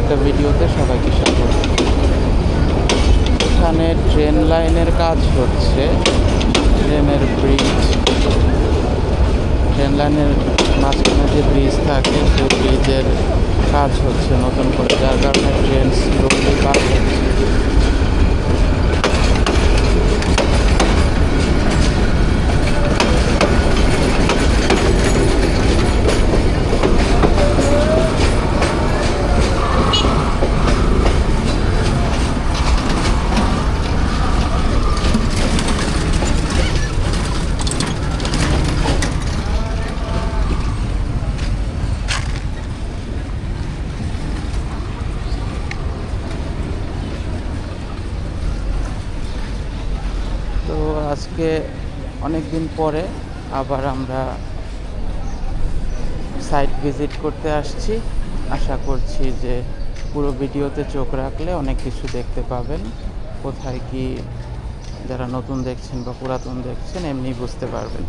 একটা ভিডিওতে সবাইকে স্বাগত। এখানে ট্রেন লাইনের কাজ হচ্ছে, ট্রেনের ব্রিজ, ট্রেন লাইনের মাঝখানে যে ব্রিজ থাকে সেই ব্রিজের কাজ হচ্ছে নতুন করে, যার কারণে ট্রেন স্লোলি পার হচ্ছে। তো আজকে অনেক দিন পরে আবার আমরা সাইট ভিজিট করতে আসছি। আশা করছি যে পুরো ভিডিওতে চোখ রাখলে অনেক কিছু দেখতে পাবেন। কোথায় কি, যারা নতুন দেখছেন বা পুরাতন দেখছেন, এমনি বুঝতে পারবেন।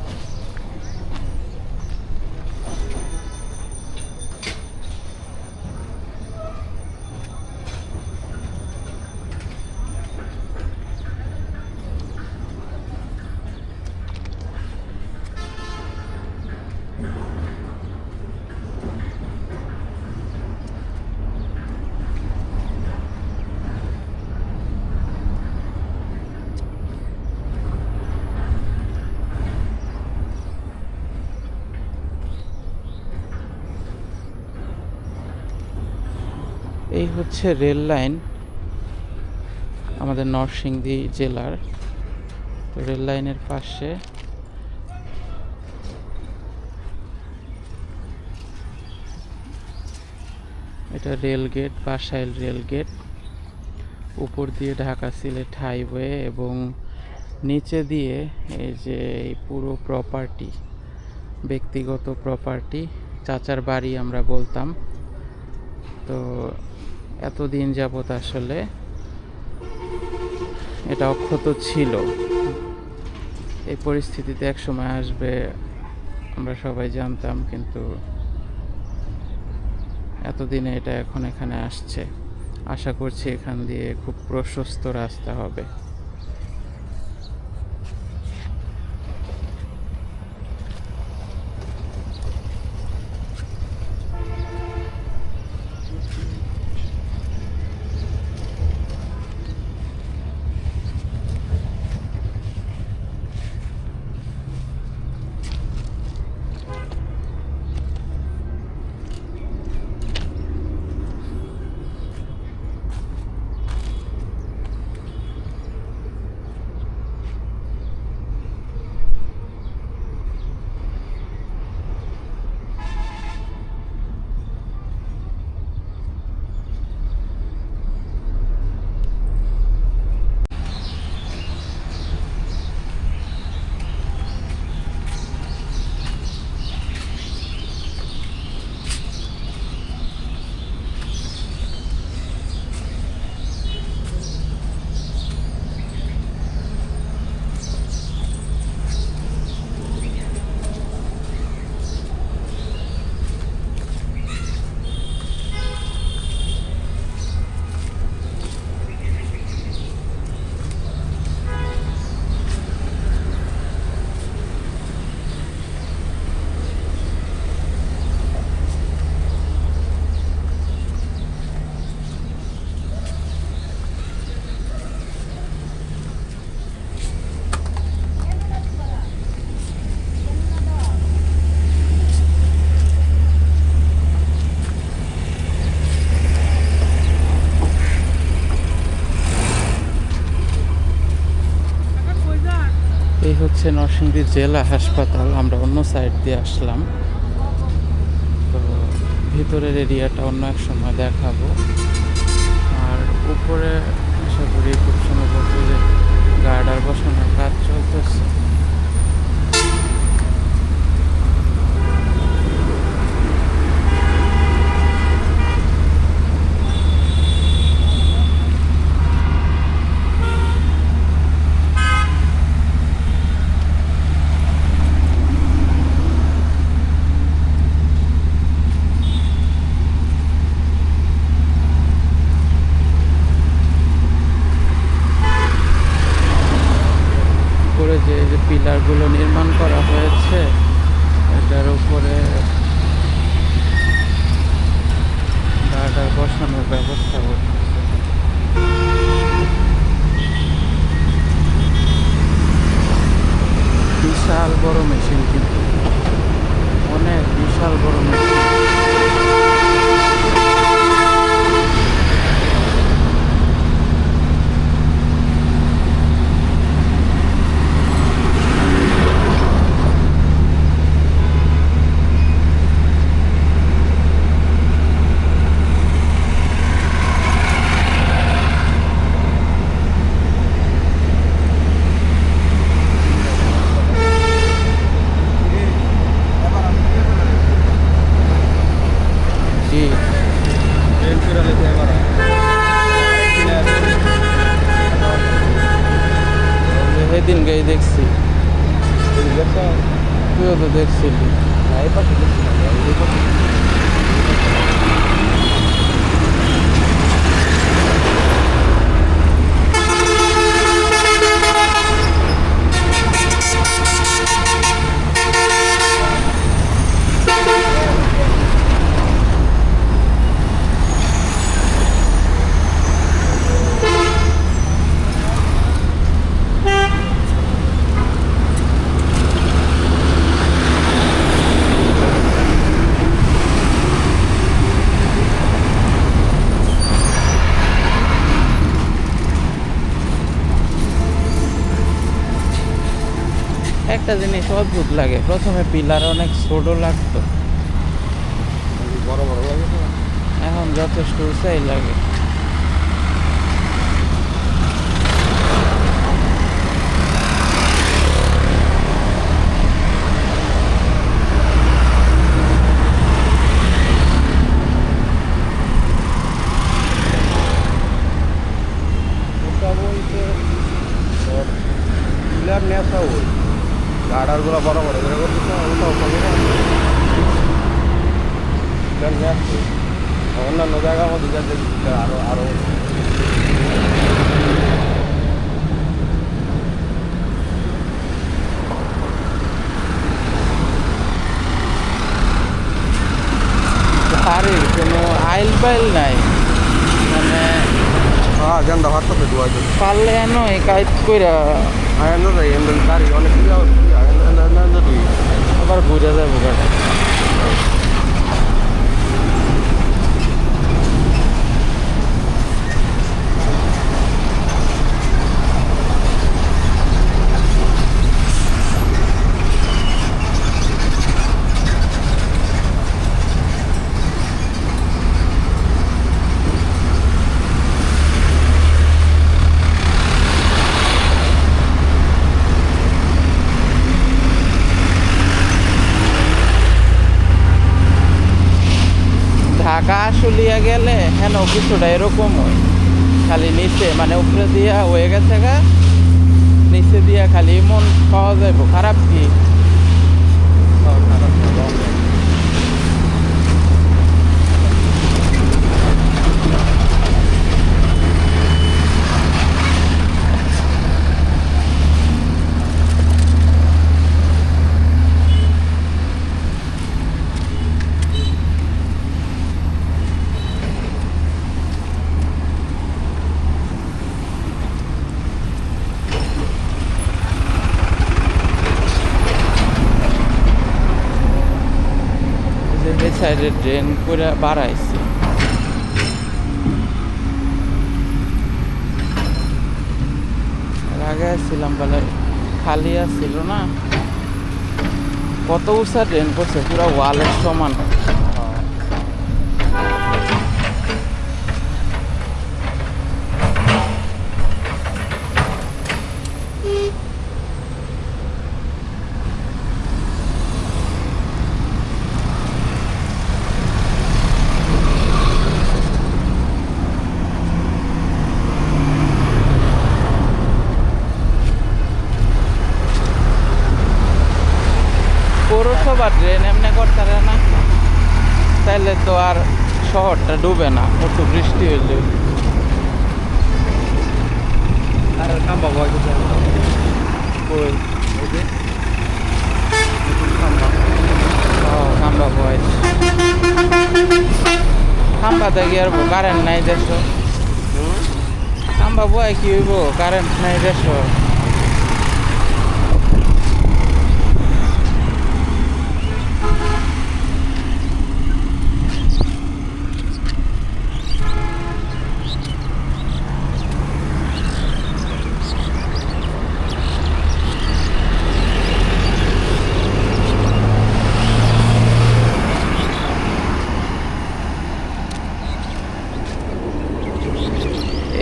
এই হচ্ছে রেল লাইন আমাদের নরসিংদী জেলার। রেল লাইনের পাশে এটা rail gate, Basail rail gate. উপর দিয়ে ঢাকা সিলেট হাইওয়ে এবং নিচে দিয়ে এই যে এই পুরো প্রপার্টি, ব্যক্তিগত প্রপার্টি, চাচার বাড়ি আমরা বলতাম। তো এতদিন যাবৎ আসলে এটা অক্ষত ছিল। এই পরিস্থিতিতে এক সময় আসবে আমরা সবাই জানতাম, কিন্তু এতদিনে এটা এখন এখানে আসছে। আশা করছি এখান দিয়ে খুব প্রশস্ত রাস্তা হবে। এই হচ্ছে নরসিংদী জেলা হাসপাতাল। আমরা অন্য সাইড দিয়ে আসলাম, তো ভিতরের এরিয়াটা অন্য এক সময় দেখাবো। আর উপরে আশা করি খুব সম্ভবত যে গার্ডার বসানোর কাজ চলতেছে। যেগুলো নির্মাণ করা হয়েছে এটার উপরে গার্ডার বসানোর ব্যবস্থা করতেছে। বিশাল বড় মেশিন, কিন্তু অনেক বিশাল বড় মেশিন। সেদিন গাই দেখছি, তুইও তো দেখছিলি। একটা জিনিস অদ্ভুত লাগে, প্রথমে পিলার অনেক ছোট লাগতো, বড় বড় লাগে, এখন যথেষ্ট উঁচাই লাগে। পিলার নেশা ওই গার্ডারগুলো বড় বড় করে করতেছে, ওটাও কমে না। পিলার নেশা অন্যান্য জায়গার মধ্যে যা দেখি আরো আরো গাড়ির কোনো আইল বাইল নাই, মানে গেন্দা ভাত তো ডুয়া যায় পারলে এনো এই কাজ কইরা আয়ানো যাই এমন গাড়ি অনেক আবার ঘুরে যাবো গাড়ি। ঢাকা আশুলিয়া গেলে হেন কিছুটা এরকম হয়, খালি নিচে মানে উপরে দিয়া হয়ে গেছে গা, নিচে দিয়া খালি মন পাওয়া যাইব। খারাপ কি সাইডে ড্রেন করে বাড়াইছে। আগে আসছিলাম বলে খালি আসছিল না, কত উঁচা ড্রেন করছে, পুরো ওয়ালের সমান। পৌরসভা ড্রেন এমনি করতে না, তাইলে তো আর শহরটা ডুবে না, একটু বৃষ্টি হইলে। আর কাম বাবা কই ও খাম্বা বয়স খাম্বাতে কি আর কারেন্ট নাই দেশ খাম্বা বয় কি হইব কারেন্ট নাই দেশ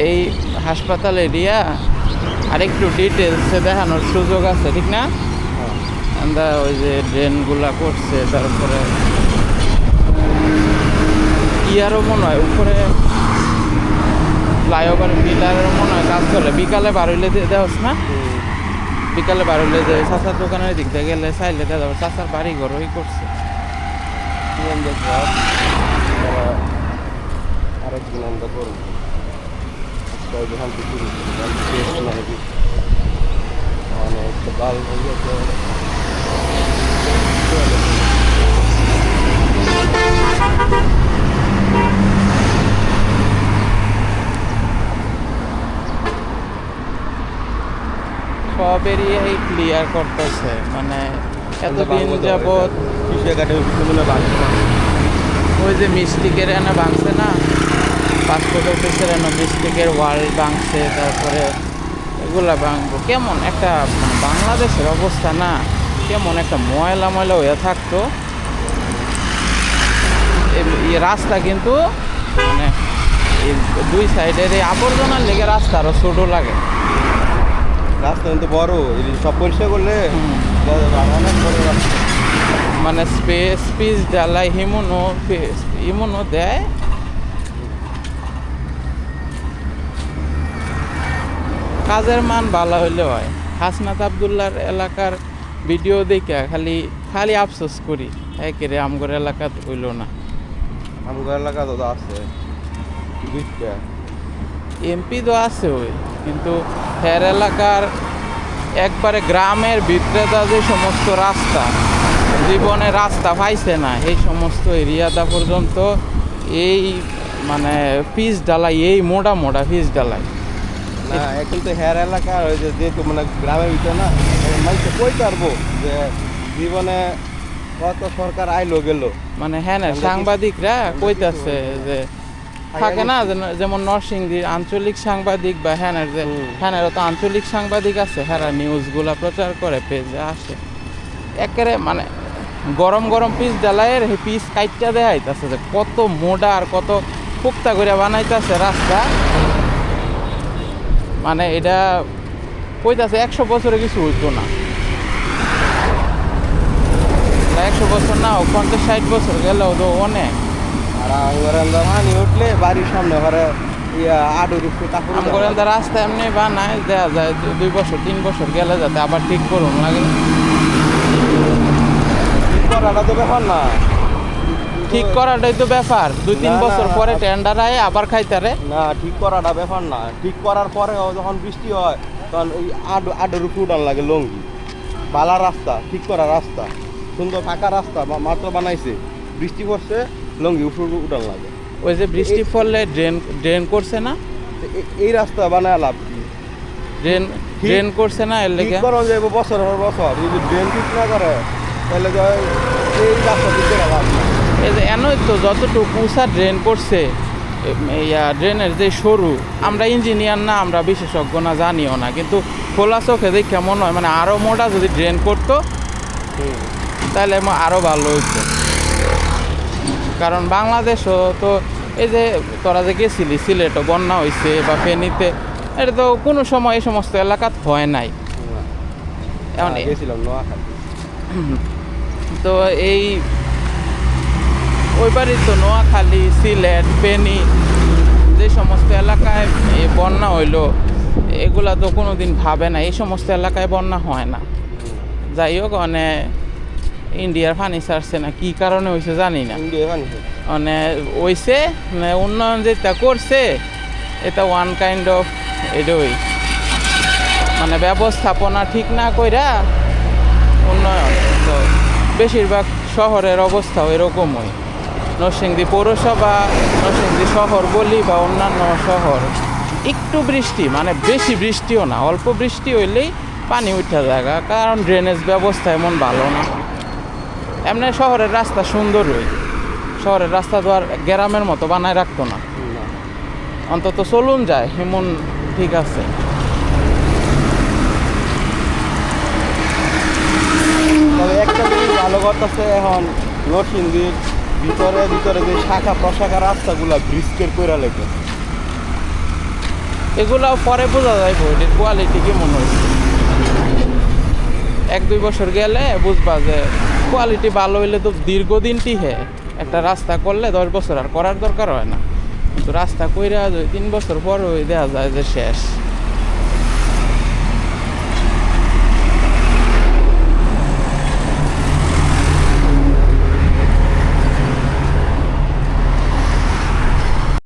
এই হাসপাতাল এরিয়া আরেকটু ডিটেলসে দেখানোর সুযোগ আছে ঠিক না আমরা ওই যে ড্রেনগুলা করছে তারপরে ইয়ারও মনে হয় উপরে ফ্লাইওভার পিলারের মনে হয় কাজ চলে বিকালে বারইলে দেওয়াস না বিকালে বারইলে যে চাচার দোকানের দিক দিয়ে গেলে চাইলে দেওয়া যাবে চাচার বাড়ি ঘর ওই করছে আরেকদিন আমরা করবো যখন শুরু অনেক বাল হয়ে গেছে সব এরিয়াই ক্লিয়ার করতেছে মানে এতদিন যাবৎ ওই যে মিস্টিকের এনে ভাঙছে না পাসপোর্ট অফিসের এনে মিস্টিকের ওয়াল ভাঙছে তারপরে এগুলা ভাঙবো কেমন একটা মানে বাংলাদেশের অবস্থা না কেমন একটা ময়লা ময়লা হয়ে থাকতো এই রাস্তা কিন্তু মানে এই দুই সাইডের এই আবর্জনার লেগে রাস্তা আরও ছোটো লাগে রাস্তা কিন্তু বড় সব পরিষ্কার করলে অনেক বড় রাস্তা মানে স্পেস জ্বালাই হিমুনো দেয় কাজের মান ভালো হইলে হয় হাসনাত আবদুল্লার এলাকার ভিডিও দেখে খালি আফসোস করি একেরে আমগর এলাকা হইল না আমগর এলাকা তো আছে এমপি তো আছে ওই কিন্তু হের এলাকার একবারে গ্রামের ভিতরে যে সমস্ত রাস্তা জীবনে রাস্তা পাইছে না এই সমস্ত এরিয়াটা পর্যন্ত এই মানে পিচ ঢালাই এই মোটা পিচ ঢালাই না এখন তো হের এলাকা যেহেতু মানে গ্রামের ভিতরে না মানুষ কই পারবো যে জীবনে কত সরকার আইলো গেল মানে হ্যাঁ না সাংবাদিকরা কইতাছে যে থাকে না যেমন নরসিংদীর আঞ্চলিক সাংবাদিক বা হ্যানের যে হ্যানেরও তো আঞ্চলিক সাংবাদিক আছে হ্যাঁ নিউজগুলা প্রচার করে পেজে আসে একেবারে মানে গরম পিস জ্বালায়ের এই পিস কাইটটা দেখাইতেছে যে কত মোটা আর কত পুক্তা করে বানাইতেছে রাস্তা মানে এটা কইতাছে 100 বছরে কিছু হইতো না 100 বছর না 50-60 বছর গেলেও তো অনেক আর আমরা পানি উঠলে বাড়ির সামনে ঘরে আডুর আমরা রাস্তা এমনি বানায় দেওয়া যায় 2 বছর 3 বছর গেলে যাতে আবার ঠিক করুন লাগে করাটা তো ব্যাপার না ঠিক করাটাই তো ব্যাপার 2-3 বছর পরে টেন্ডার আয় আবার খাইতারে না ঠিক করাটা ব্যাপার না ঠিক করার পরে যখন বৃষ্টি হয় তখন ওই আডুর উঠান লাগে লঙ্গি বালা রাস্তা ঠিক করা রাস্তা সুন্দর ফাঁকা রাস্তা মাত্র বানাইছে বৃষ্টি পড়ছে লঙ্গি উঠান লাগে ওই যে বৃষ্টি পড়লে ড্রেন করছে না এই রাস্তা বানায় লাভ কি ড্রেন করছে না এর লেগে করন যাইব বছর পর বছর যদি ড্রেন ঠিক না করে তাহলে এই রাস্তা দিতে লাভ এই যে এনই তো যতটুকু উঁচা ড্রেন করছে ড্রেনের যে সরু আমরা ইঞ্জিনিয়ার না আমরা বিশেষজ্ঞ না জানিও না কিন্তু খোলা চোখে দেখে কেমন হয় মানে আরও মোটা যদি ড্রেন করতো তাহলে আরও ভালো হইতো কারণ বাংলাদেশও তো এই যে তোরা যে গেছিলি সিলেটও বন্যা হয়েছে বা ফেনীতে এটা তো কোনো সময় এই সমস্ত এলাকাত হয় নাই এমন গেছিলাম নোয়াখালী তো এই ওইবারই তো নোয়াখালী সিলেট ফেনী যে সমস্ত এলাকায় বন্যা হইলো এগুলা তো কোনো দিন ভাবে না এই সমস্ত এলাকায় বন্যা হয় না যাই হোক মানে ইন্ডিয়ার পানি ছাড়ছে না কি কারণে হয়েছে জানি না মানে হয়েছে মানে উন্নয়ন যেটা করছে এটা ওয়ান কাইন্ড অফ এটাই মানে ব্যবস্থাপনা ঠিক না কইরা উন্নয়ন তো তো বেশিরভাগ শহরের অবস্থাও এরকমই। নরসিংদী পৌরসভা, নরসিংদী শহর বলি বা অন্যান্য শহর, একটু বৃষ্টি মানে বেশি বৃষ্টিও না, অল্প বৃষ্টি হইলেই পানি উঠা জায়গা, কারণ ড্রেনেজ ব্যবস্থা এমন ভালো না। এমনি শহরের রাস্তা সুন্দরই, শহরের রাস্তা তো আর গ্রামের মতো বানায় রাখতো না, অন্তত চলুন যায় এমন ঠিক আছে। তবে একটা জিনিস ভালো কথা আছে, এখন নরসিংদীর ভিতরে ভিতরে যে শাখা প্রশাখা রাস্তাগুলা ব্রিজকের কইরা লেগে, এগুলো পরে বোঝা যায় বইটির কোয়ালিটি কেমন হয়েছে। 1-2 বছর গেলে বুঝবা যে কোয়ালিটি ভালো হইলে তো দীর্ঘদিন টিকে। একটা রাস্তা করলে 10 বছর আর করার দরকার হয় না, কিন্তু রাস্তা কইরা 3 বছর পর দেওয়া যায় যে শেষ।